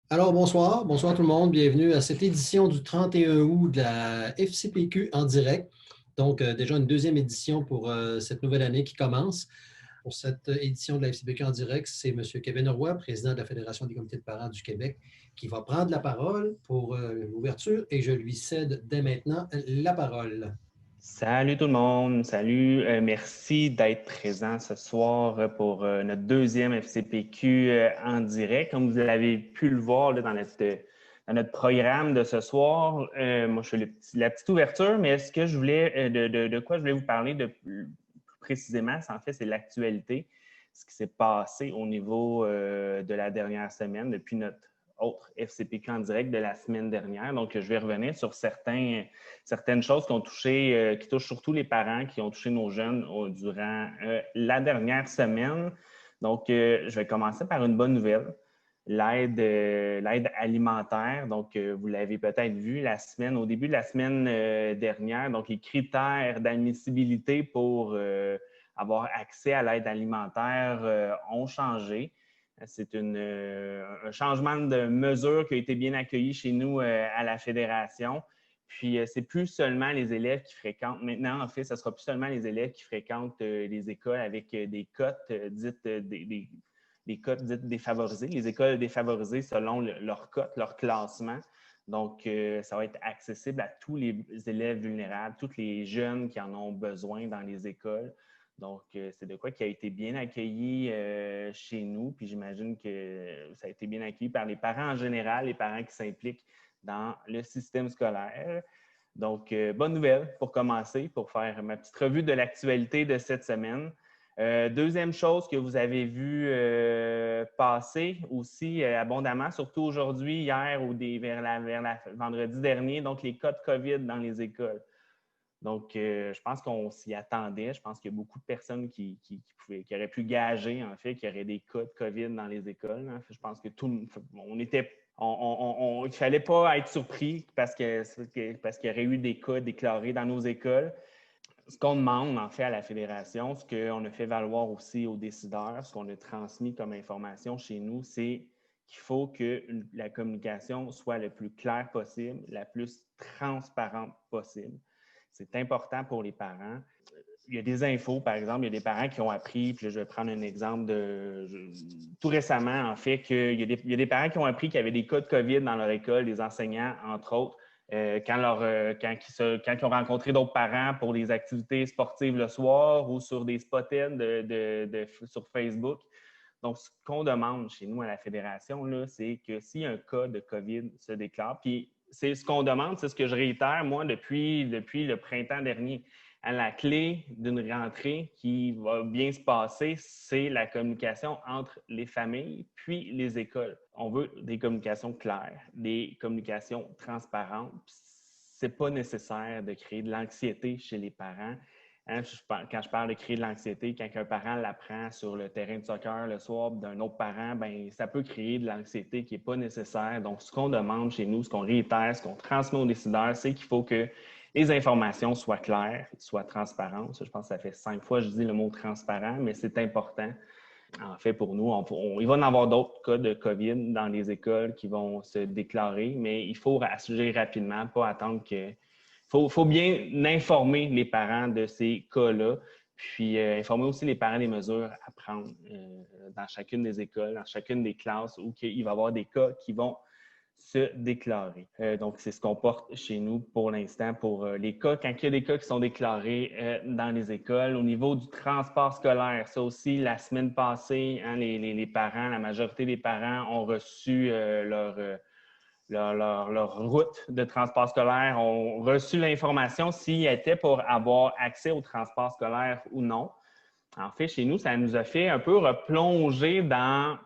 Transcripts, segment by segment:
Alors, bonsoir. Bonsoir tout le monde. Bienvenue à cette édition du 31 août de la FCPQ en direct. Donc, déjà une deuxième édition pour cette nouvelle année qui commence. Pour cette édition de la FCPQ en direct, c'est M. Kevin Roy, président de la Fédération des comités de parents du Québec, qui va prendre la parole pour l'ouverture et je lui cède dès maintenant la parole. Salut tout le monde, salut, merci d'être présent ce soir pour notre deuxième FCPQ en direct. Comme vous avez pu le voir là, dans notre programme de ce soir, moi je fais la petite ouverture, mais ce que je voulais, de quoi je voulais vous parler plus précisément, c'est l'actualité, ce qui s'est passé au niveau de la dernière semaine depuis notre autre FCPQ en direct de la semaine dernière. Donc, je vais revenir sur certaines choses qui ont touché, qui touchent surtout les parents, qui ont touché nos jeunes durant la dernière semaine. Donc, je vais commencer par une bonne nouvelle. L'aide alimentaire. Donc, vous l'avez peut-être vu au début de la semaine dernière. Donc, les critères d'admissibilité pour avoir accès à l'aide alimentaire ont changé. C'est un changement de mesure qui a été bien accueilli chez nous à la Fédération. Puis, c'est plus seulement les élèves qui fréquentent. Maintenant, en fait, ce ne sera plus seulement les élèves qui fréquentent les écoles avec des cotes des cotes dites défavorisées, les écoles défavorisées selon leur cote, leur classement. Donc, ça va être accessible à tous les élèves vulnérables, tous les jeunes qui en ont besoin dans les écoles. Donc, c'est de quoi qui a été bien accueilli chez nous. Puis j'imagine que ça a été bien accueilli par les parents en général, les parents qui s'impliquent dans le système scolaire. Donc, bonne nouvelle pour commencer, pour faire ma petite revue de l'actualité de cette semaine. Deuxième chose que vous avez vu passer aussi abondamment, surtout aujourd'hui, hier ou vers vendredi dernier, donc les cas de COVID dans les écoles. Donc, je pense qu'on s'y attendait. Je pense qu'il y a beaucoup de personnes qui auraient pu gager, en fait, qu'il y aurait des cas de COVID dans les écoles. Hein. Je pense que il ne fallait pas être surpris parce qu'il y aurait eu des cas déclarés dans nos écoles. Ce qu'on demande, en fait, à la Fédération, ce qu'on a fait valoir aussi aux décideurs, ce qu'on a transmis comme information chez nous, c'est qu'il faut que la communication soit le plus claire possible, la plus transparente possible. C'est important pour les parents. Il y a des infos, par exemple, il y a des parents qui ont appris, puis là, je vais prendre un exemple tout récemment, en fait, qu'il y a des parents qui ont appris qu'il y avait des cas de COVID dans leur école, des enseignants, entre autres, quand ils ont rencontré d'autres parents pour les activités sportives le soir ou sur des spottings sur Facebook. Donc, ce qu'on demande chez nous à la Fédération, c'est que si un cas de COVID se déclare, puis c'est ce qu'on demande, c'est ce que je réitère, moi, depuis le printemps dernier. À la clé d'une rentrée qui va bien se passer, c'est la communication entre les familles puis les écoles. On veut des communications claires, des communications transparentes. C'est pas nécessaire de créer de l'anxiété chez les parents. Hein, quand je parle de créer de l'anxiété, quand un parent l'apprend sur le terrain de soccer le soir d'un autre parent, ben, ça peut créer de l'anxiété qui n'est pas nécessaire. Donc, ce qu'on demande chez nous, ce qu'on réitère, ce qu'on transmet aux décideurs, c'est qu'il faut que les informations soient claires, soient transparentes. Je pense que ça fait 5 fois que je dis le mot transparent, mais c'est important. En fait, pour nous, il va y en avoir d'autres cas de COVID dans les écoles qui vont se déclarer, mais il faut agir rapidement, pas attendre que. Il faut bien informer les parents de ces cas-là, puis informer aussi les parents des mesures à prendre dans chacune des écoles, dans chacune des classes où il va y avoir des cas qui vont se déclarer. Donc, c'est ce qu'on porte chez nous pour l'instant pour les cas. Quand il y a des cas qui sont déclarés dans les écoles, au niveau du transport scolaire, ça aussi, la semaine passée, hein, les parents, la majorité des parents ont reçu leur route de transport scolaire, ont reçu l'information s'ils étaient pour avoir accès au transport scolaire ou non. En fait, chez nous, ça nous a fait un peu replonger dans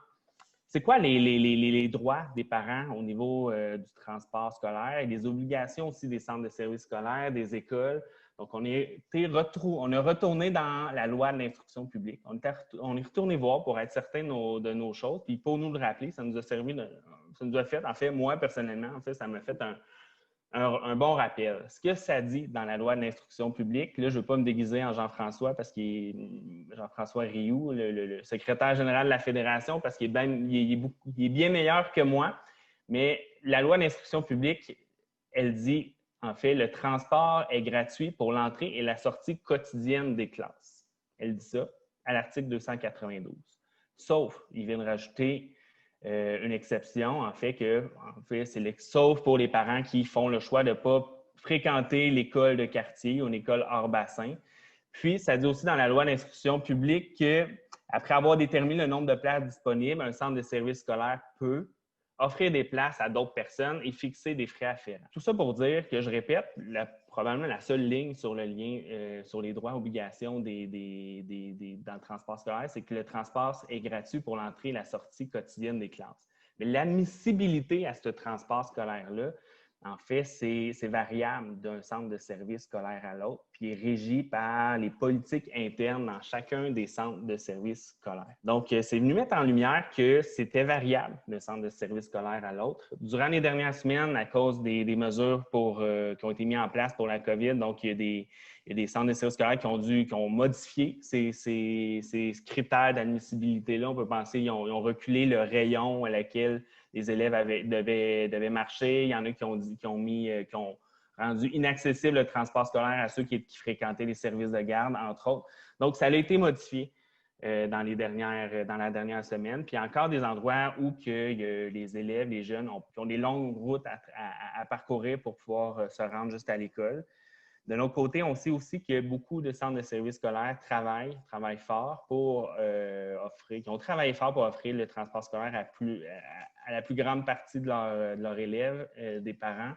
c'est quoi les droits des parents au niveau du transport scolaire et les obligations aussi des centres de services scolaires, des écoles. Donc, on a retourné dans la loi de l'instruction publique. On est retourné voir pour être certain de nos choses. Puis, pour nous le rappeler, ça nous a ça nous a fait, en fait, moi, personnellement, en fait, ça m'a fait un bon rappel. Ce que ça dit dans la loi de l'instruction publique, là, je ne veux pas me déguiser en Jean-François parce qu'il est Jean-François Rioux, le secrétaire général de la Fédération, parce qu'il est bien meilleur que moi. Mais la loi d'instruction publique, elle dit, en fait, le transport est gratuit pour l'entrée et la sortie quotidienne des classes. Elle dit ça à l'article 292. Sauf, ils viennent rajouter une exception, c'est sauf pour les parents qui font le choix de ne pas fréquenter l'école de quartier ou une école hors bassin. Puis, ça dit aussi dans la loi d'instruction publique qu'après avoir déterminé le nombre de places disponibles, un centre de service scolaire peut offrir des places à d'autres personnes et fixer des frais afférents. Tout ça pour dire que, je répète, probablement la seule ligne sur le lien sur les droits et obligations dans le transport scolaire, c'est que le transport est gratuit pour l'entrée et la sortie quotidienne des classes. Mais l'admissibilité à ce transport scolaire-là, en fait, c'est variable d'un centre de service scolaire à l'autre, puis est régi par les politiques internes dans chacun des centres de service scolaire. Donc, c'est venu mettre en lumière que c'était variable d'un centre de service scolaire à l'autre. Durant les dernières semaines, à cause des mesures qui ont été mises en place pour la COVID, donc il y a des centres de service scolaire qui ont modifié ces critères d'admissibilité-là. On peut penser qu'ils ont reculé le rayon à laquelle les élèves devaient marcher. Il y en a qui ont rendu inaccessible le transport scolaire à ceux qui fréquentaient les services de garde, entre autres. Donc, ça a été modifié dans la dernière semaine. Puis, il y a encore des endroits où les élèves, les jeunes ont des longues routes à parcourir pour pouvoir se rendre juste à l'école. De l'autre côté, on sait aussi que beaucoup de centres de services scolaires travaillent fort pour offrir le transport scolaire à la plus grande partie de leurs élèves, des parents.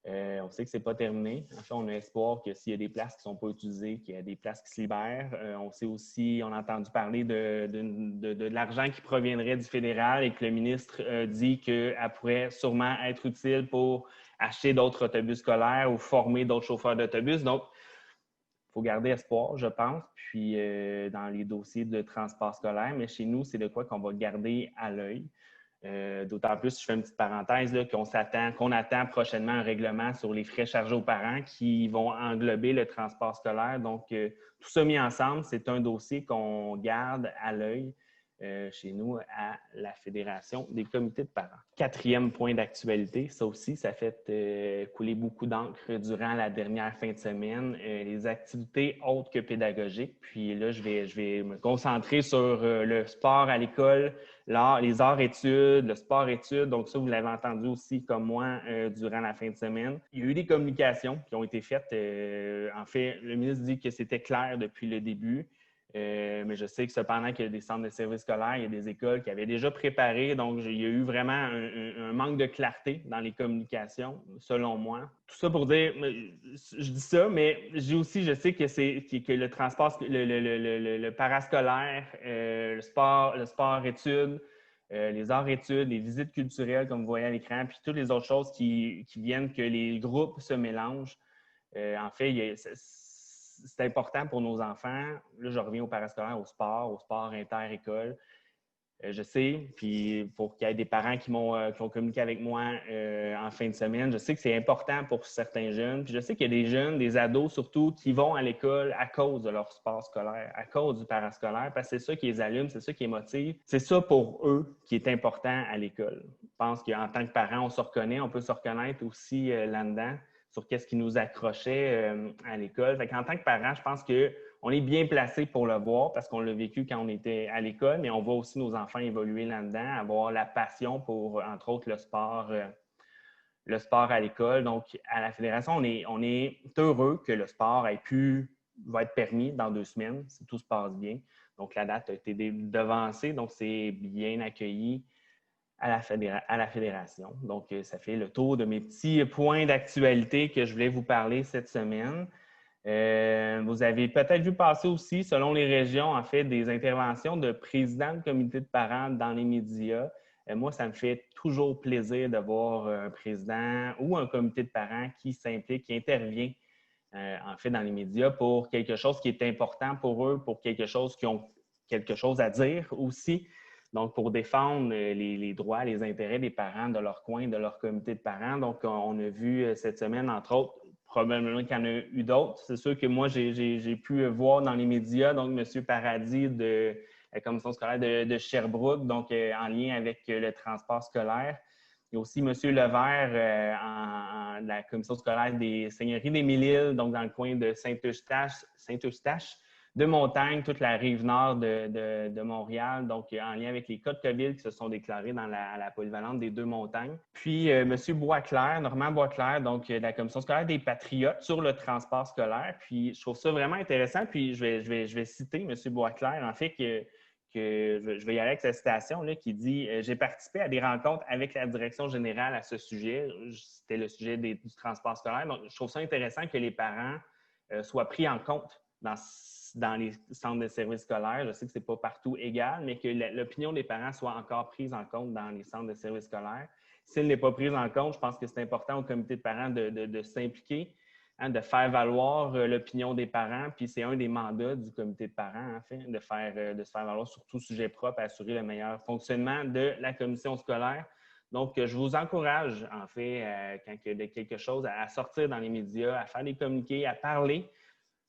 On sait que ce n'est pas terminé. En fait, on a espoir que s'il y a des places qui ne sont pas utilisées, qu'il y a des places qui se libèrent. On sait aussi, on a entendu parler de l'argent qui proviendrait du fédéral et que le ministre dit qu'elle pourrait sûrement être utile pour acheter d'autres autobus scolaires ou former d'autres chauffeurs d'autobus. Donc, il faut garder espoir, je pense, puis dans les dossiers de transport scolaire. Mais chez nous, c'est de quoi qu'on va garder à l'œil. D'autant plus, je fais une petite parenthèse, là, qu'on attend prochainement un règlement sur les frais chargés aux parents qui vont englober le transport scolaire. Donc, tout ça mis ensemble, c'est un dossier qu'on garde à l'œil chez nous à la Fédération des comités de parents. 4e point d'actualité, ça aussi, ça fait couler beaucoup d'encre durant la dernière fin de semaine. Les activités autres que pédagogiques. Puis là, je vais me concentrer sur le sport à l'école, les arts-études, le sport-études. Donc ça, vous l'avez entendu aussi comme moi durant la fin de semaine. Il y a eu des communications qui ont été faites. En fait, le ministre dit que c'était clair depuis le début. Mais je sais que cependant qu'il y a des centres de services scolaires, il y a des écoles qui avaient déjà préparé. Donc, il y a eu vraiment un manque de clarté dans les communications, selon moi. Tout ça pour dire, je dis ça, mais je sais que le transport, le parascolaire, le sport-études, les arts-études, les visites culturelles, comme vous voyez à l'écran, puis toutes les autres choses qui viennent que les groupes se mélangent. En fait, c'est important pour nos enfants. Là, je reviens au parascolaire, au sport inter-école. Je sais, puis pour qu'il y ait des parents qui ont communiqué avec moi en fin de semaine, je sais que c'est important pour certains jeunes. Puis je sais qu'il y a des jeunes, des ados surtout, qui vont à l'école à cause de leur sport scolaire, à cause du parascolaire, parce que c'est ça qui les allume, c'est ça qui les motive. C'est ça pour eux qui est important à l'école. Je pense qu'en tant que parents, on se reconnaît, on peut se reconnaître aussi là-dedans sur qu'est-ce qui nous accrochait à l'école. Fait qu'en tant que parent, je pense qu'on est bien placé pour le voir parce qu'on l'a vécu quand on était à l'école, mais on voit aussi nos enfants évoluer là-dedans, avoir la passion pour, entre autres, le sport à l'école. Donc, à la Fédération, on est heureux que le sport va être permis dans 2 semaines, si tout se passe bien. Donc, la date a été devancée, donc c'est bien accueilli à la Fédération. Donc, ça fait le tour de mes petits points d'actualité que je voulais vous parler cette semaine. Vous avez peut-être vu passer aussi, selon les régions, en fait, des interventions de présidents de comités de parents dans les médias. Moi, ça me fait toujours plaisir de voir un président ou un comité de parents qui s'implique, qui intervient, en fait, dans les médias pour quelque chose qui est important pour eux, pour quelque chose qui ont quelque chose à dire aussi. Donc, pour défendre les droits, les intérêts des parents de leur coin, de leur comité de parents. Donc, on a vu cette semaine, entre autres, probablement qu'il y en a eu d'autres. C'est sûr que moi, j'ai pu voir dans les médias, donc M. Paradis de la commission scolaire de Sherbrooke, donc en lien avec le transport scolaire. Il y a aussi M. Levert de la commission scolaire des Seigneuries des Mille-Îles, donc dans le coin de Saint-Eustache de Montagne, toute la rive nord de Montréal, donc en lien avec les cas de COVID qui se sont déclarés à la polyvalente des Deux-Montagnes. Puis M. Boisclair, Normand Boisclair, donc de la commission scolaire des Patriotes sur le transport scolaire. Puis je trouve ça vraiment intéressant. Puis je vais citer M. Boisclair, en fait, que je vais y aller avec cette citation là, qui dit « J'ai participé à des rencontres avec la direction générale à ce sujet. » C'était le sujet du transport scolaire. Donc, je trouve ça intéressant que les parents soient pris en compte dans les centres de services scolaires. Je sais que ce n'est pas partout égal, mais que l'opinion des parents soit encore prise en compte dans les centres de services scolaires. Si elle n'est pas prise en compte, je pense que c'est important au comité de parents de s'impliquer, de faire valoir l'opinion des parents. Puis c'est un des mandats du comité de parents, en fait, de se faire valoir sur tout sujet propre à assurer le meilleur fonctionnement de la commission scolaire. Donc, je vous encourage, en fait, quand il y a quelque chose à sortir dans les médias, à faire des communiqués, à parler,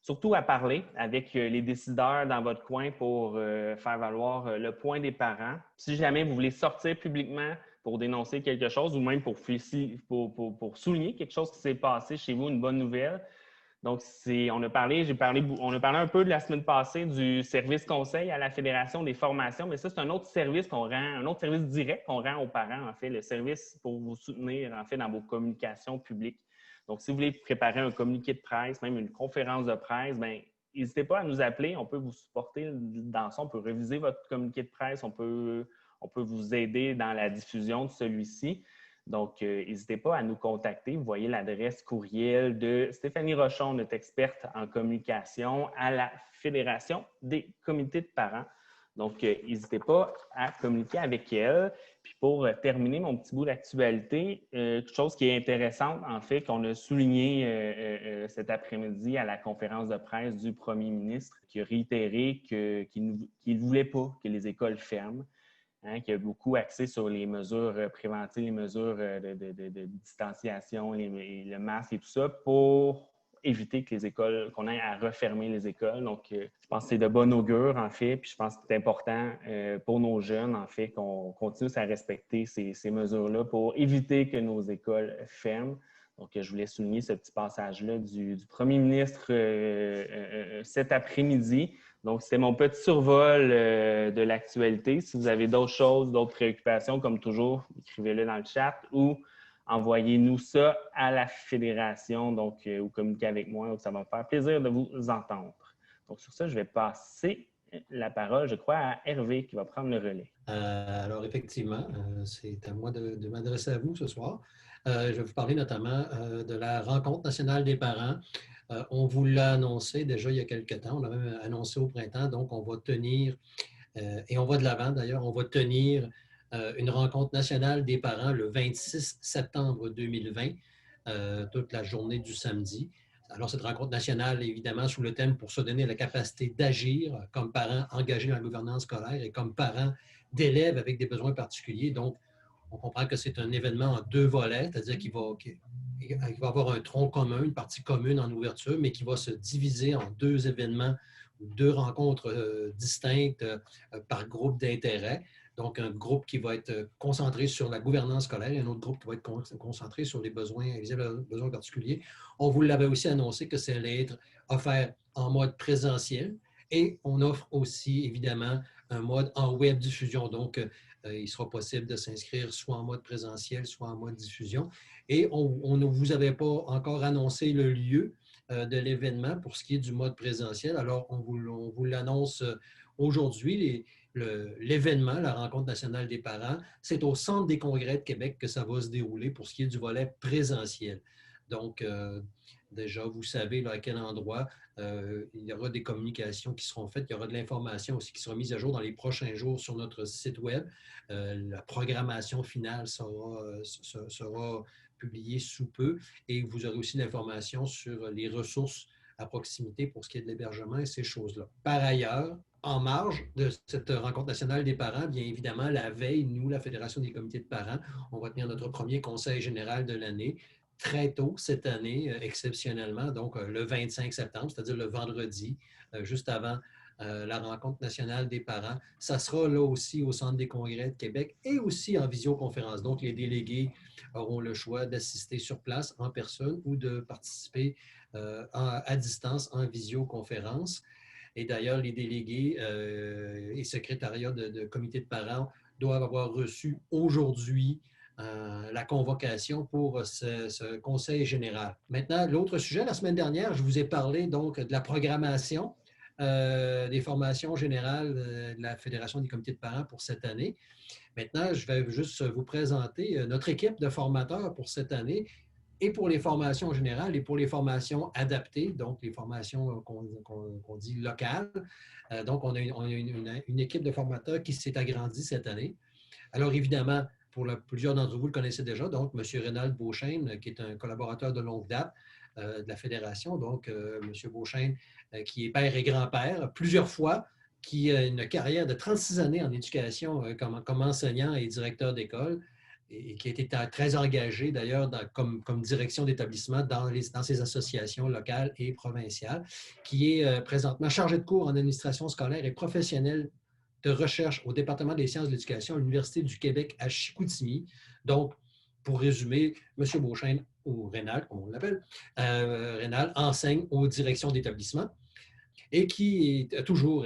surtout à parler avec les décideurs dans votre coin pour faire valoir le point des parents. Si jamais vous voulez sortir publiquement pour dénoncer quelque chose ou même pour souligner quelque chose qui s'est passé chez vous, une bonne nouvelle. Donc, on a parlé un peu de la semaine passée du service conseil à la Fédération des formations, mais ça, c'est un autre service un autre service direct qu'on rend aux parents, en fait, le service pour vous soutenir, en fait, dans vos communications publiques. Donc, si vous voulez préparer un communiqué de presse, même une conférence de presse, bien, n'hésitez pas à nous appeler. On peut vous supporter dans ça. On peut réviser votre communiqué de presse. On peut vous aider dans la diffusion de celui-ci. Donc, n'hésitez pas à nous contacter. Vous voyez l'adresse courriel de Stéphanie Rochon, notre experte en communication à la Fédération des comités de parents. Donc, n'hésitez pas à communiquer avec elle. Puis pour terminer mon petit bout d'actualité, quelque chose qui est intéressante, en fait, qu'on a souligné cet après-midi à la conférence de presse du premier ministre, qui a réitéré qu'il ne voulait pas que les écoles ferment, qui a beaucoup axé sur les mesures préventives, les mesures de distanciation, le masque et tout ça, pour éviter que qu'on ait à refermer les écoles. Donc, je pense que c'est de bon augure, en fait, puis je pense que c'est important pour nos jeunes, en fait, qu'on continue à respecter ces mesures-là pour éviter que nos écoles ferment. Donc, je voulais souligner ce petit passage-là du premier ministre cet après-midi. Donc, c'était mon petit survol de l'actualité. Si vous avez d'autres choses, d'autres préoccupations, comme toujours, écrivez-le dans le chat ou envoyez-nous ça à la Fédération, donc, ou communiquez avec moi. Donc, ça va me faire plaisir de vous entendre. Donc, sur ça, je vais passer la parole, je crois, à Hervé qui va prendre le relais. Alors, effectivement, c'est à moi de m'adresser à vous ce soir. Je vais vous parler notamment de la Rencontre nationale des parents. On vous l'a annoncé déjà il y a quelques temps. On l'a même annoncé au printemps. Donc, on va tenir, et on va de l'avant d'ailleurs, on va tenir une rencontre nationale des parents le 26 septembre 2020, toute la journée du samedi. Alors, cette rencontre nationale, évidemment, sous le thème pour se donner la capacité d'agir comme parents engagés dans la gouvernance scolaire et comme parents d'élèves avec des besoins particuliers. Donc, on comprend que c'est un événement en deux volets, c'est-à-dire qu'il va avoir un tronc commun, une partie commune en ouverture, mais qui va se diviser en deux événements, deux rencontres distinctes par groupe d'intérêt. Donc, un groupe qui va être concentré sur la gouvernance scolaire et un autre groupe qui va être concentré sur les besoins particuliers. On vous l'avait aussi annoncé que ça allait être offert en mode présentiel et on offre aussi, évidemment, un mode en web diffusion. Donc, il sera possible de s'inscrire soit en mode présentiel, soit en mode diffusion. Et on ne vous avait pas encore annoncé le lieu de l'événement pour ce qui est du mode présentiel. Alors, on vous l'annonce aujourd'hui. L'événement, la Rencontre nationale des parents, c'est au Centre des congrès de Québec que ça va se dérouler pour ce qui est du volet présentiel. Donc, déjà, vous savez là, à quel endroit il y aura des communications qui seront faites. Il y aura de l'information aussi qui sera mise à jour dans les prochains jours sur notre site web. La programmation finale sera publiée sous peu et vous aurez aussi l'information sur les ressources à proximité pour ce qui est de l'hébergement et ces choses-là. Par ailleurs, en marge de cette rencontre nationale des parents, bien évidemment, la veille, nous, la Fédération des comités de parents, on va tenir notre premier conseil général de l'année très tôt cette année, exceptionnellement, donc le 25 septembre, c'est-à-dire le vendredi, juste avant la rencontre nationale des parents. Ça sera là aussi au Centre des congrès de Québec et aussi en visioconférence. Donc, les délégués auront le choix d'assister sur place en personne ou de participer à distance en visioconférence. Et d'ailleurs, les délégués et secrétariats de comités de parents doivent avoir reçu aujourd'hui la convocation pour ce conseil général. Maintenant, l'autre sujet, la semaine dernière, je vous ai parlé donc de la programmation des formations générales de la Fédération des comités de parents pour cette année. Maintenant, je vais juste vous présenter notre équipe de formateurs pour cette année et pour les formations générales et pour les formations adaptées, donc les formations qu'on dit locales. Donc, on a une équipe de formateurs qui s'est agrandie cette année. Alors, évidemment, plusieurs d'entre vous le connaissez déjà, donc M. Rénal Beauchesne, qui est un collaborateur de longue date de la Fédération. Donc, M. Beauchesne, qui est père et grand-père plusieurs fois, qui a une carrière de 36 années en éducation comme enseignant et directeur d'école et qui a été très engagé d'ailleurs comme direction d'établissement dans ces associations locales et provinciales, qui est présentement chargé de cours en administration scolaire et professionnelle de recherche au département des sciences de l'éducation à l'Université du Québec à Chicoutimi. Donc, pour résumer, M. Beauchesne, ou Rénal, comme on l'appelle, Rénal enseigne aux directions d'établissement et qui a toujours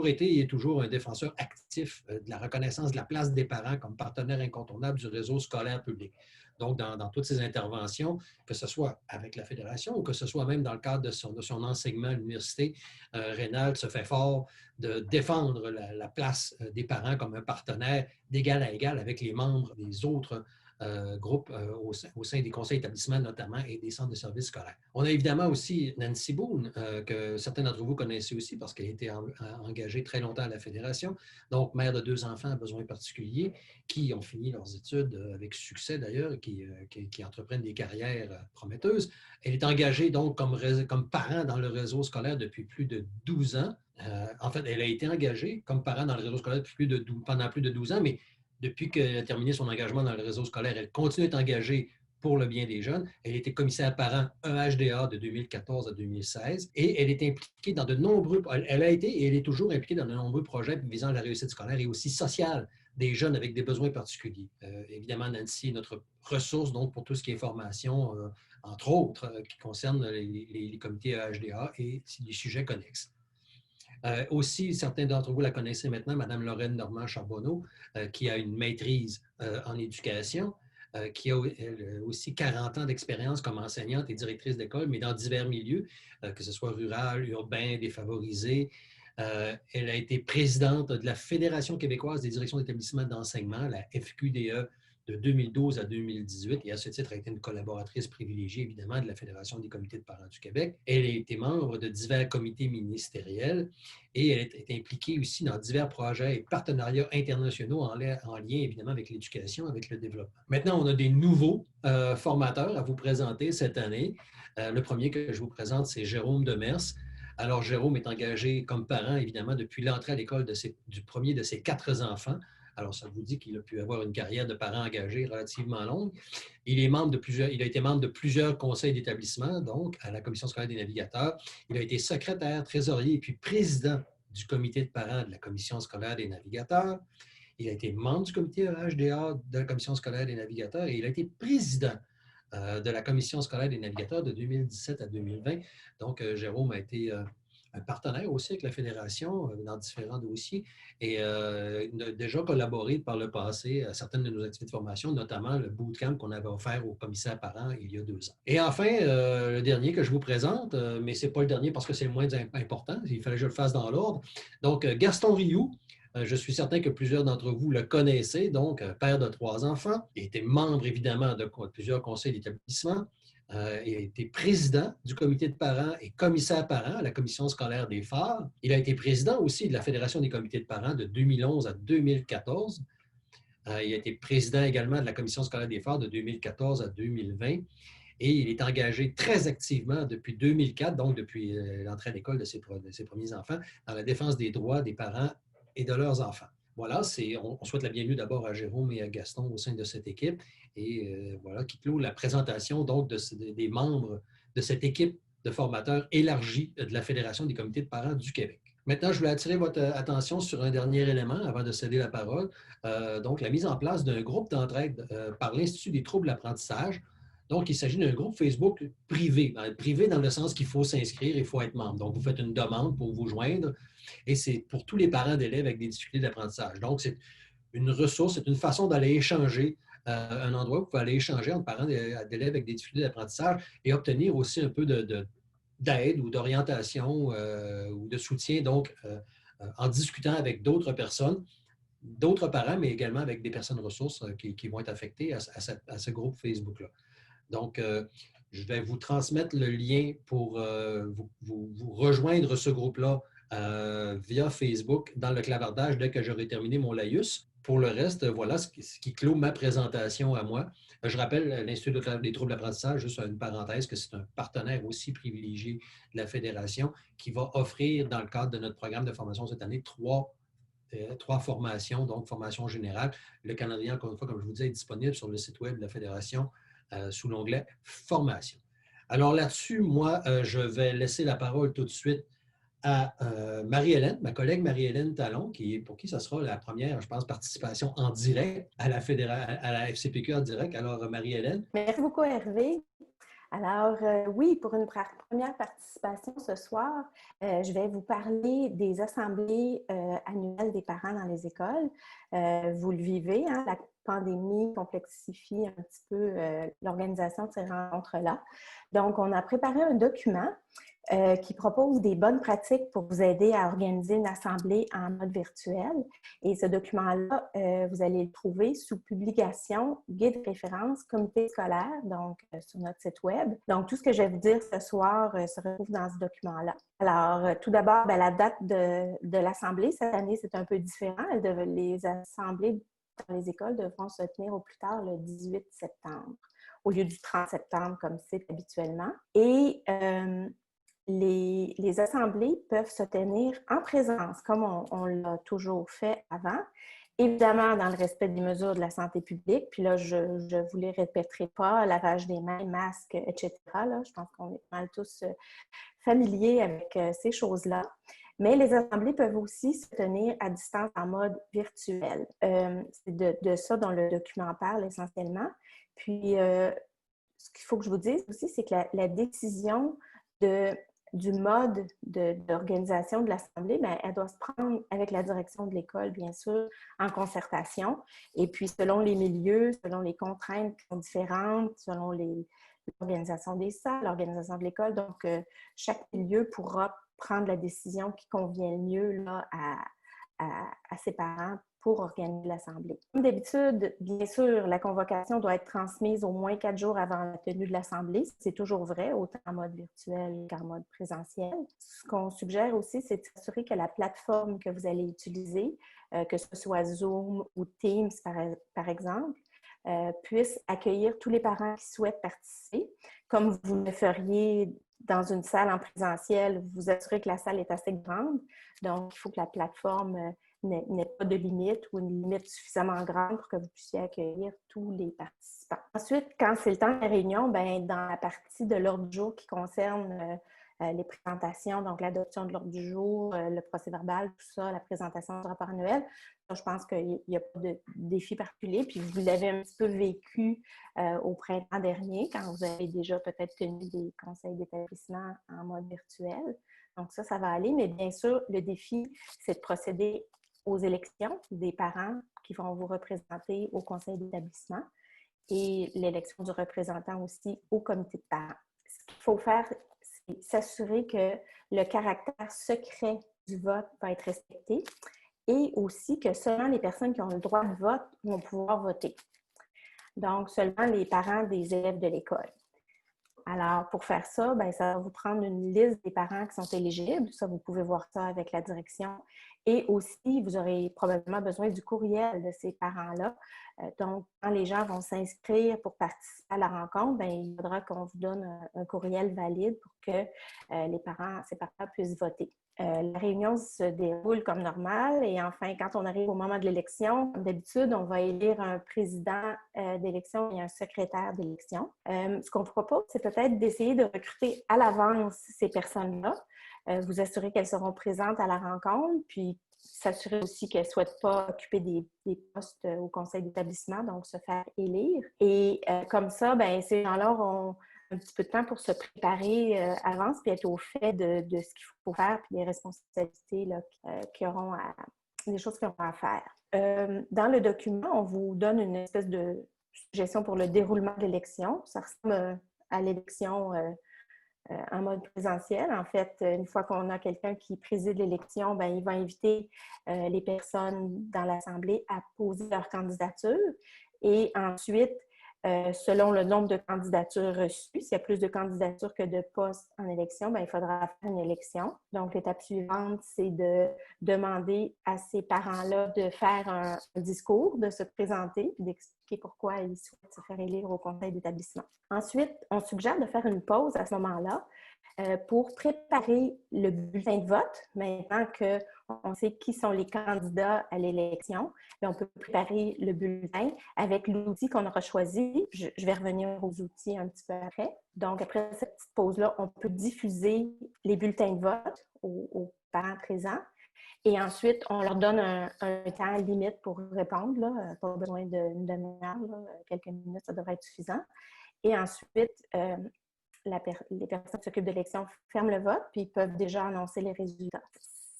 été et est toujours un défenseur actif de la reconnaissance de la place des parents comme partenaire incontournable du réseau scolaire public. Donc, dans toutes ses interventions, que ce soit avec la Fédération ou que ce soit même dans le cadre de son enseignement à l'université, Rénal se fait fort de défendre la place des parents comme un partenaire d'égal à égal avec les membres des autres groupes au sein des conseils d'établissement notamment et des centres de services scolaires. On a évidemment aussi Nancy Boone, que certains d'entre vous connaissez aussi parce qu'elle a été engagée très longtemps à la Fédération, donc mère de 2 enfants à besoins particuliers qui ont fini leurs études avec succès d'ailleurs, qui entreprennent des carrières prometteuses. Elle est engagée donc comme parent dans le réseau scolaire depuis plus de 12 ans. En fait, elle a été engagée comme parent dans le réseau scolaire pendant plus de 12 ans, mais depuis qu'elle a terminé son engagement dans le réseau scolaire, elle continue d'être engagée pour le bien des jeunes. Elle était commissaire parent EHDA de 2014 à 2016 et elle est impliquée dans de nombreux... Elle a été et elle est toujours impliquée dans de nombreux projets visant la réussite scolaire et aussi sociale des jeunes avec des besoins particuliers. Évidemment, Nancy est notre ressource donc pour tout ce qui est formation, entre autres, qui concerne les comités EHDA et les sujets connexes. Aussi, certains d'entre vous la connaissez maintenant, Mme Lorraine Normand-Charbonneau, qui a une maîtrise en éducation, qui a aussi 40 ans d'expérience comme enseignante et directrice d'école, mais dans divers milieux, que ce soit rural, urbain, défavorisé. Elle a été présidente de la Fédération québécoise des directions d'établissement d'enseignement, la FQDE, de 2012 à 2018 et à ce titre a été une collaboratrice privilégiée évidemment de la Fédération des comités de parents du Québec. Elle a été membre de divers comités ministériels et elle est impliquée aussi dans divers projets et partenariats internationaux en lien évidemment avec l'éducation, avec le développement. Maintenant, on a des nouveaux formateurs à vous présenter cette année. Le premier que je vous présente, c'est Jérôme Demers. Alors, Jérôme est engagé comme parent, évidemment, depuis l'entrée à l'école du premier de ses 4 enfants. Alors, ça vous dit qu'il a pu avoir une carrière de parent engagé relativement longue. Il a été membre de plusieurs conseils d'établissement, donc à la Commission scolaire des navigateurs. Il a été secrétaire, trésorier et puis président du comité de parents de la Commission scolaire des navigateurs. Il a été membre du comité HDA de la Commission scolaire des navigateurs et il a été président de la Commission scolaire des navigateurs de 2017 à 2020. Donc, Jérôme a été un partenaire aussi avec la Fédération dans différents dossiers et a déjà collaboré par le passé à certaines de nos activités de formation, notamment le bootcamp qu'on avait offert aux commissaires parents il y a 2 ans. Et enfin, le dernier que je vous présente, mais ce n'est pas le dernier parce que c'est le moins important, il fallait que je le fasse dans l'ordre. Donc, Gaston Rioux, je suis certain que plusieurs d'entre vous le connaissez, donc père de 3 enfants. Il était membre évidemment de plusieurs conseils d'établissement. Il a été président du comité de parents et commissaire parent à la commission scolaire des phares. Il a été président aussi de la Fédération des comités de parents de 2011 à 2014. Il a été président également de la commission scolaire des phares de 2014 à 2020. Et il est engagé très activement depuis 2004, donc depuis l'entrée à l'école de ses premiers enfants, dans la défense des droits des parents et de leurs enfants. Voilà, on souhaite la bienvenue d'abord à Jérôme et à Gaston au sein de cette équipe. Et voilà qui clôt la présentation donc des membres de cette équipe de formateurs élargie de la Fédération des comités de parents du Québec. Maintenant, je voulais attirer votre attention sur un dernier élément avant de céder la parole. Donc, la mise en place d'un groupe d'entraide par l'Institut des troubles de l'apprentissage. Donc, il s'agit d'un groupe Facebook privé. Privé dans le sens qu'il faut s'inscrire, il faut être membre. Donc, vous faites une demande pour vous joindre et c'est pour tous les parents d'élèves avec des difficultés d'apprentissage. Donc, c'est une ressource, c'est une façon d'aller échanger, un endroit où vous pouvez aller échanger entre parents d'élèves avec des difficultés d'apprentissage et obtenir aussi un peu d'aide ou d'orientation ou de soutien, donc en discutant avec d'autres personnes, d'autres parents, mais également avec des personnes ressources qui vont être affectées à ce groupe Facebook-là. Donc, je vais vous transmettre le lien pour vous rejoindre ce groupe-là via Facebook dans le clavardage dès que j'aurai terminé mon laïus. Pour le reste, voilà ce qui clôt ma présentation à moi. Je rappelle l'Institut des troubles d'apprentissage, juste une parenthèse, que c'est un partenaire aussi privilégié de la Fédération qui va offrir, dans le cadre de notre programme de formation cette année, trois formations, donc formation générale. Le calendrier, encore une fois, comme je vous disais, est disponible sur le site web de la Fédération sous l'onglet Formation. Alors là-dessus, moi, je vais laisser la parole tout de suite à Marie-Hélène, ma collègue Marie-Hélène Talon, pour qui ce sera la première, je pense, participation en direct à la FCPQ en direct. Alors, Marie-Hélène. Merci beaucoup, Hervé. Alors, oui, pour une première participation ce soir, je vais vous parler des assemblées annuelles des parents dans les écoles. Vous le vivez, hein, la pandémie complexifie un petit peu l'organisation de ces rencontres-là. Donc, on a préparé un document qui propose des bonnes pratiques pour vous aider à organiser une assemblée en mode virtuel. Et ce document-là, vous allez le trouver sous publication, guide de référence, comité scolaire, donc sur notre site web. Donc, tout ce que je vais vous dire ce soir se retrouve dans ce document-là. Alors, tout d'abord, la date de l'assemblée, cette année, c'est un peu différent. Les assemblées dans les écoles devront se tenir au plus tard le 18 septembre, au lieu du 30 septembre, comme c'est habituellement. Et les assemblées peuvent se tenir en présence, comme on l'a toujours fait avant, évidemment dans le respect des mesures de la santé publique. Puis là, je ne vous les répéterai pas, lavage des mains, masques, etc. Là, je pense qu'on est mal tous familiers avec ces choses-là. Mais les assemblées peuvent aussi se tenir à distance en mode virtuel. C'est de ça dont le document parle essentiellement. Puis, ce qu'il faut que je vous dise aussi, c'est que la décision du mode d'organisation de l'Assemblée, elle doit se prendre avec la direction de l'école, bien sûr, en concertation. Et puis, selon les milieux, selon les contraintes qui sont différentes, selon l'organisation des salles, l'organisation de l'école. Donc, chaque milieu pourra prendre la décision qui convient le mieux là, à ses parents pour organiser l'Assemblée. Comme d'habitude, bien sûr, la convocation doit être transmise au moins 4 jours avant la tenue de l'Assemblée. C'est toujours vrai, autant en mode virtuel qu'en mode présentiel. Ce qu'on suggère aussi, c'est de s'assurer que la plateforme que vous allez utiliser, que ce soit Zoom ou Teams, par exemple, puisse accueillir tous les parents qui souhaitent participer, comme vous le feriez dans une salle en présentiel. Vous vous assurez que la salle est assez grande, donc il faut que la plateforme n'ait pas de limite ou une limite suffisamment grande pour que vous puissiez accueillir tous les participants. Ensuite, quand c'est le temps de la réunion, dans la partie de l'ordre du jour qui concerne les présentations, donc l'adoption de l'ordre du jour, le procès-verbal, tout ça, la présentation du rapport annuel, je pense qu'il n'y a pas de défi particulier. Puis vous l'avez un petit peu vécu au printemps dernier, quand vous avez déjà peut-être tenu des conseils d'établissement en mode virtuel. Donc ça va aller. Mais bien sûr, le défi, c'est de procéder aux élections des parents qui vont vous représenter au conseil d'établissement et l'élection du représentant aussi au comité de parents. Ce qu'il faut faire, c'est s'assurer que le caractère secret du vote va être respecté et aussi que seulement les personnes qui ont le droit de vote vont pouvoir voter. Donc, seulement les parents des élèves de l'école. Alors, pour faire ça, ça va vous prendre une liste des parents qui sont éligibles. Ça, vous pouvez voir ça avec la direction. Et aussi, vous aurez probablement besoin du courriel de ces parents-là. Donc, quand les gens vont s'inscrire pour participer à la rencontre, il faudra qu'on vous donne un courriel valide pour que ces parents puissent voter. La réunion se déroule comme normal et enfin, quand on arrive au moment de l'élection, comme d'habitude, on va élire un président d'élection et un secrétaire d'élection. Ce qu'on propose, c'est peut-être d'essayer de recruter à l'avance ces personnes-là, vous assurer qu'elles seront présentes à la rencontre, puis s'assurer aussi qu'elles ne souhaitent pas occuper des postes au conseil d'établissement, donc se faire élire. Et comme ça, bien, ces gens-là ont un petit peu de temps pour se préparer avance puis être au fait de ce qu'il faut faire puis des responsabilités là, des choses qu'ils auront à faire. Dans le document, on vous donne une espèce de suggestion pour le déroulement de l'élection. Ça ressemble à l'élection en mode présentiel. En fait, une fois qu'on a quelqu'un qui préside l'élection, bien, il va inviter les personnes dans l'Assemblée à poser leur candidature et ensuite, selon le nombre de candidatures reçues, s'il y a plus de candidatures que de postes en élection, bien, il faudra faire une élection. Donc, l'étape suivante, c'est de demander à ces parents-là de faire un discours, de se présenter et d'expliquer pourquoi ils souhaitent se faire élire au conseil d'établissement. Ensuite, on suggère de faire une pause à ce moment-là pour préparer le bulletin de vote. Maintenant qu'on sait qui sont les candidats à l'élection, on peut préparer le bulletin avec l'outil qu'on aura choisi. Je vais revenir aux outils un petit peu après. Donc, après cette petite pause-là, on peut diffuser les bulletins de vote aux parents présents. Et ensuite, on leur donne un temps limite pour répondre. Là. Pas besoin d'une demi-heure, quelques minutes, ça devrait être suffisant. Et ensuite, les personnes qui s'occupent de l'élection ferment le vote, puis ils peuvent déjà annoncer les résultats.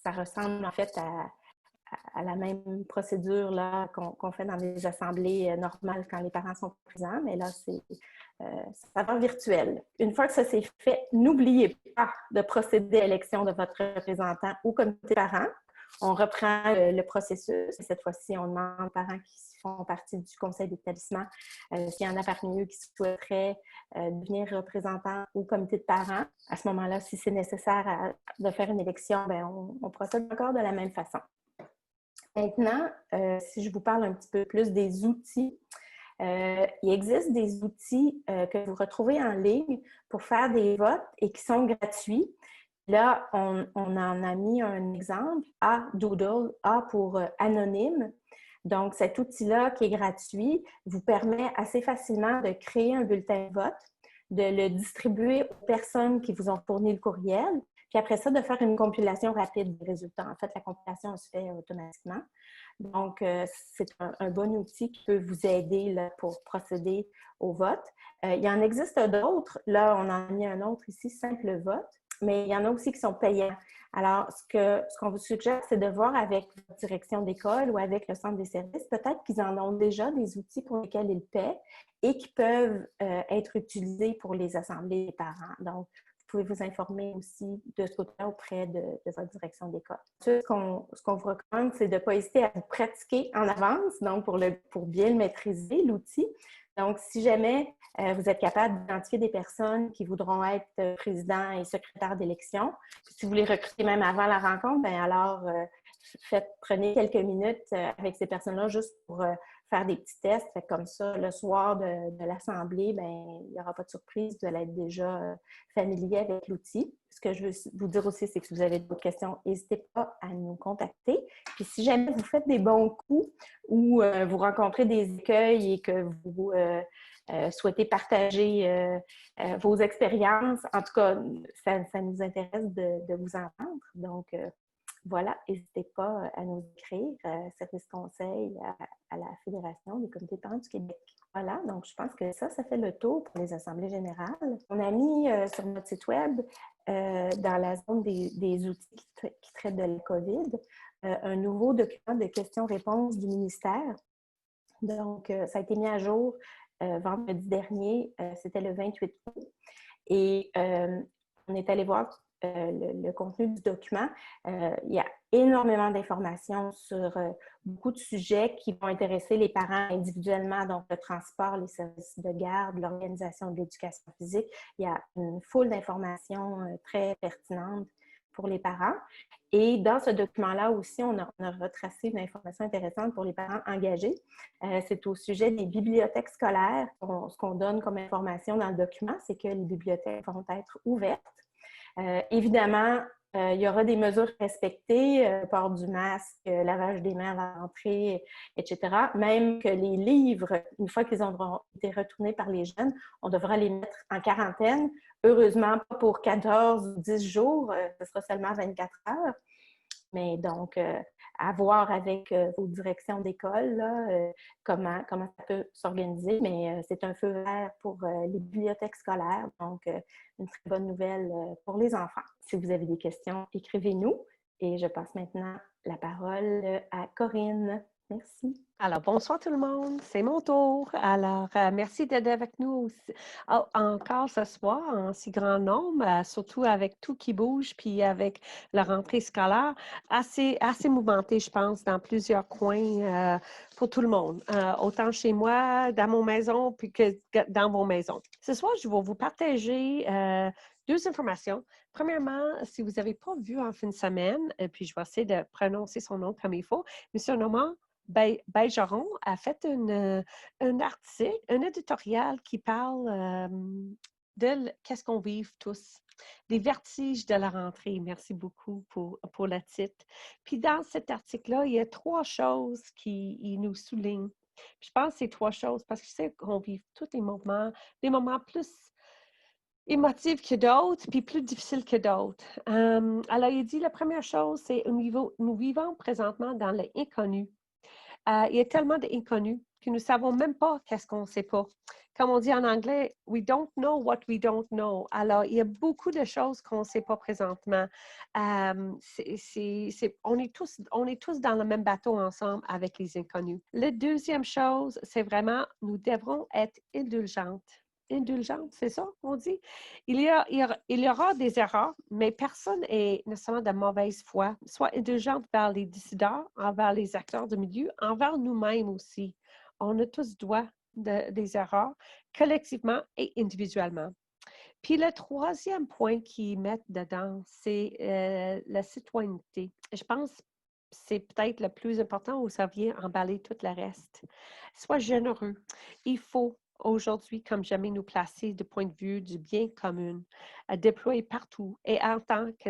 Ça ressemble en fait à la même procédure là, qu'on fait dans les assemblées normales quand les parents sont présents, mais là, ça va virtuel. Une fois que ça s'est fait, n'oubliez pas de procéder à l'élection de votre représentant au comité parent. On reprend le processus. Cette fois-ci, on demande aux parents qui font partie du conseil d'établissement s'il y en a parmi eux qui souhaiteraient devenir représentants au comité de parents. À ce moment-là, si c'est nécessaire de faire une élection, bien, on procède encore de la même façon. Maintenant, si je vous parle un petit peu plus des outils, il existe des outils que vous retrouvez en ligne pour faire des votes et qui sont gratuits. Là, on en a mis un exemple, Doodle, A pour anonyme. Donc, cet outil-là qui est gratuit vous permet assez facilement de créer un bulletin de vote, de le distribuer aux personnes qui vous ont fourni le courriel, puis après ça, de faire une compilation rapide des résultats. En fait, la compilation se fait automatiquement. Donc, c'est un bon outil qui peut vous aider là, pour procéder au vote. Il y en existe d'autres. Là, on en a mis un autre ici, Simple vote. Mais il y en a aussi qui sont payants. Alors, ce qu'on vous suggère, c'est de voir avec votre direction d'école ou avec le centre des services, peut-être qu'ils en ont déjà des outils pour lesquels ils paient et qui peuvent être utilisés pour les assemblées des parents. Donc, vous pouvez vous informer aussi de ce côté-là auprès de votre direction d'école. Ce qu'on vous recommande, c'est de ne pas hésiter à vous pratiquer en avance, donc pour bien le maîtriser, l'outil. Donc, si jamais vous êtes capable d'identifier des personnes qui voudront être président et secrétaire d'élection, si vous les recrutez même avant la rencontre, bien alors prenez quelques minutes avec ces personnes-là juste pour faire des petits tests. Fait comme ça, le soir de l'assemblée, bien, il n'y aura pas de surprise, vous allez être déjà familier avec l'outil. Ce que je veux vous dire aussi, c'est que si vous avez d'autres questions, n'hésitez pas à nous contacter. Puis si jamais vous faites des bons coups ou vous rencontrez des écueils et que vous souhaitez partager vos expériences, en tout cas, ça nous intéresse de vous entendre. Donc, voilà, n'hésitez pas à nous écrire, service conseil à la Fédération des comités de parents du Québec. Voilà, donc je pense que ça fait le tour pour les assemblées générales. On a mis sur notre site web, dans la zone des outils qui traitent de la COVID, un nouveau document de questions-réponses du ministère. Donc, ça a été mis à jour vendredi dernier, c'était le 28 août. Et on est allé voir le contenu du document. Il y a énormément d'informations sur beaucoup de sujets qui vont intéresser les parents individuellement, donc le transport, les services de garde, l'organisation de l'éducation physique. Il y a une foule d'informations très pertinentes pour les parents. Et dans ce document-là aussi, on a retracé une information intéressante pour les parents engagés. C'est au sujet des bibliothèques scolaires. Ce qu'on donne comme information dans le document, c'est que les bibliothèques vont être ouvertes. Évidemment, Il y aura des mesures respectées, port du masque, lavage des mains à l'entrée, etc. Même que les livres, une fois qu'ils auront été retournés par les jeunes, on devra les mettre en quarantaine. Heureusement, pas pour 14 ou 10 jours, ce sera seulement 24 heures. Mais donc, à voir avec vos directions d'école, là, comment ça peut s'organiser. Mais c'est un feu vert pour les bibliothèques scolaires. Donc, une très bonne nouvelle pour les enfants. Si vous avez des questions, écrivez-nous. Et je passe maintenant la parole à Corinne. Merci. Alors, bonsoir tout le monde, c'est mon tour. Alors, merci d'être avec nous aussi, encore ce soir en si grand nombre, surtout avec tout qui bouge, puis avec la rentrée scolaire, assez mouvementée, je pense, dans plusieurs coins pour tout le monde, autant chez moi, dans mon maison, puis que dans vos maisons. Ce soir, je vais vous partager deux informations. Premièrement, si vous n'avez pas vu en fin de semaine, puis je vais essayer de prononcer son nom comme il faut, M. Normand Bergeron a fait un article, un éditorial qui parle de qu'est-ce qu'on vit tous, des vertiges de la rentrée. Merci beaucoup pour le titre. Puis dans cet article-là, il y a trois choses qui nous soulignent. Je pense que c'est trois choses parce que je sais qu'on vit tous des moments plus émotifs que d'autres, puis plus difficiles que d'autres. Alors, il dit la première chose, c'est nous vivons présentement dans l'inconnu. Il y a tellement d'inconnus que nous ne savons même pas qu'est-ce qu'on ne sait pas. Comme on dit en anglais, « we don't know what we don't know ». Alors, il y a beaucoup de choses qu'on ne sait pas présentement. On est tous dans le même bateau ensemble avec les inconnus. La deuxième chose, c'est vraiment, nous devrons être indulgentes. Indulgente, c'est ça qu'on dit? Il y aura des erreurs, mais personne n'est nécessairement de mauvaise foi. Soit indulgente vers les décideurs, envers les acteurs du milieu, envers nous-mêmes aussi. On a tous droit des erreurs, collectivement et individuellement. Puis le troisième point qu'ils mettent dedans, c'est la citoyenneté. Je pense que c'est peut-être le plus important où ça vient emballer tout le reste. Sois généreux. Il faut aujourd'hui, comme jamais, nous placer du point de vue du bien commun, à déployer partout et en tant que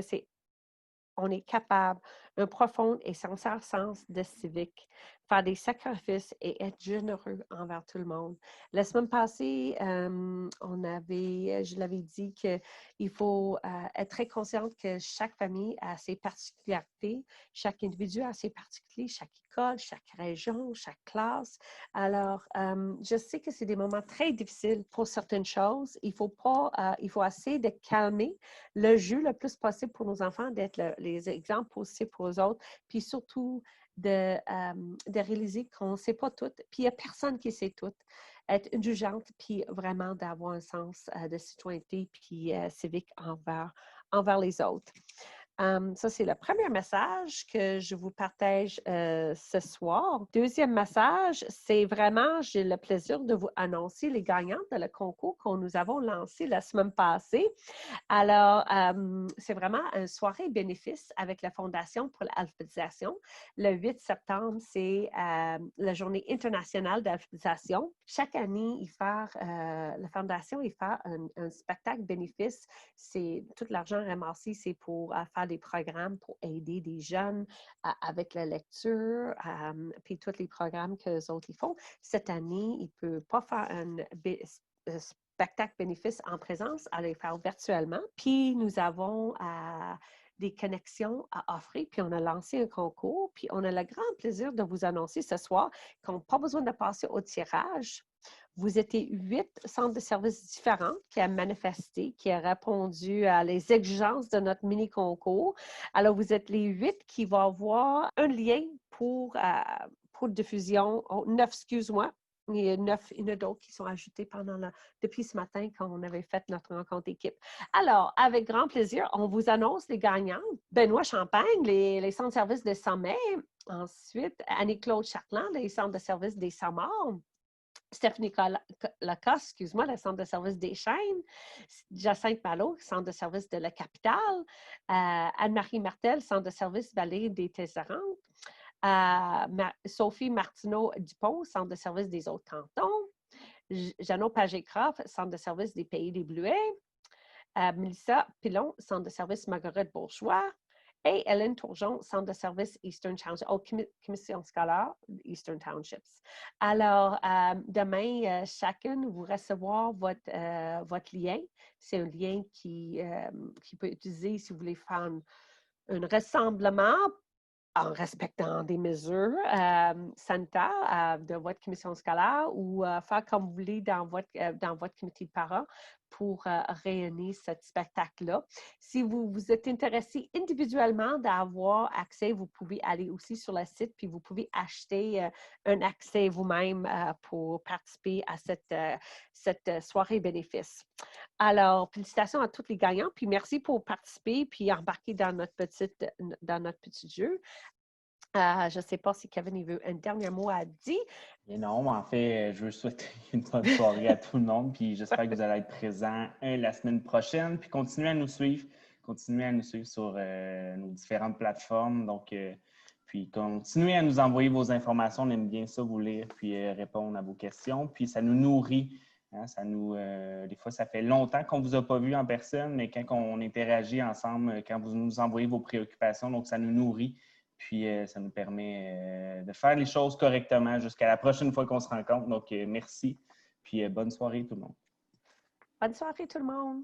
on est capable, un profond et sincère sens de civique, faire des sacrifices et être généreux envers tout le monde. La semaine passée, je l'avais dit qu'il faut être très consciente que chaque famille a ses particularités, chaque individu a ses particularités, chaque école, chaque région, chaque classe. Alors, je sais que c'est des moments très difficiles pour certaines choses. Il faut essayer de calmer le jeu le plus possible pour nos enfants, d'être les exemples positifs pour eux autres, puis surtout de réaliser qu'on ne sait pas tout, puis il n'y a personne qui sait tout. Être indulgente, puis vraiment d'avoir un sens de citoyenneté, puis civique envers les autres. Ça, c'est le premier message que je vous partage ce soir. Deuxième message, c'est vraiment, j'ai le plaisir de vous annoncer les gagnantes de le concours que nous avons lancé la semaine passée. Alors, c'est vraiment une soirée bénéfice avec la Fondation pour l'alphabétisation. Le 8 septembre, c'est la Journée internationale d'alphabétisation. Chaque année, la Fondation fait un spectacle bénéfice. C'est tout l'argent ramassé, c'est pour faire des programmes pour aider des jeunes avec la lecture, puis tous les programmes que les autres ils font. Cette année, ils ne peuvent pas faire un spectacle bénéfice en présence, à les faire virtuellement. Puis nous avons des connexions à offrir, puis on a lancé un concours, puis on a le grand plaisir de vous annoncer ce soir qu'on n'a pas besoin de passer au tirage. Vous étiez 8 centres de services différents qui ont manifesté, qui ont répondu à les exigences de notre mini-concours. Alors, vous êtes les 8 qui vont avoir un lien pour diffusion. 9, excuse-moi. Il y en a d'autres qui sont ajoutés depuis ce matin quand on avait fait notre rencontre équipe. Alors, avec grand plaisir, on vous annonce les gagnants. Benoît Champagne, les centres de services de Sommet. Ensuite, Annie-Claude Charland, les centres de services des Samars. Stéphanie Lacoste, excuse-moi, le centre de service des Chênes. Jacinthe Malo, centre de service de la capitale. Anne-Marie Martel, centre de service Vallée des Tesserantes. Sophie Martineau-Dupont, centre de service des autres cantons. Jeannot Pagé-Croft, centre de service des Pays des Bleuets. Mélissa Pilon, Centre de service Marguerite Bourgeois, et Hélène Tourgeon, Centre de service Eastern Township, Commission scolaire Eastern Townships. Alors, demain, chacune, vous recevoir votre lien. C'est un lien qui peut être utilisé si vous voulez faire un rassemblement en respectant des mesures sanitaires de votre commission scolaire ou faire comme vous voulez dans votre comité de parents pour réunir ce spectacle-là. Si vous êtes intéressé individuellement d'avoir accès, vous pouvez aller aussi sur le site puis vous pouvez acheter un accès vous-même pour participer à cette soirée bénéfice. Alors, félicitations à tous les gagnants, puis merci pour participer puis embarquer dans notre petit jeu. Je ne sais pas si Kevin il veut un dernier mot à dire. Et non, en fait, je veux souhaiter une bonne soirée à tout le monde, puis j'espère que vous allez être présents la semaine prochaine, puis continuez à nous suivre sur nos différentes plateformes. Donc, puis continuez à nous envoyer vos informations, on aime bien ça, vous lire, puis répondre à vos questions. Puis ça nous nourrit. Hein, des fois, ça fait longtemps qu'on ne vous a pas vu en personne, mais quand on interagit ensemble, quand vous nous envoyez vos préoccupations, donc ça nous nourrit. Puis, ça nous permet de faire les choses correctement jusqu'à la prochaine fois qu'on se rencontre. Donc, merci. Puis, bonne soirée tout le monde. Bonne soirée tout le monde.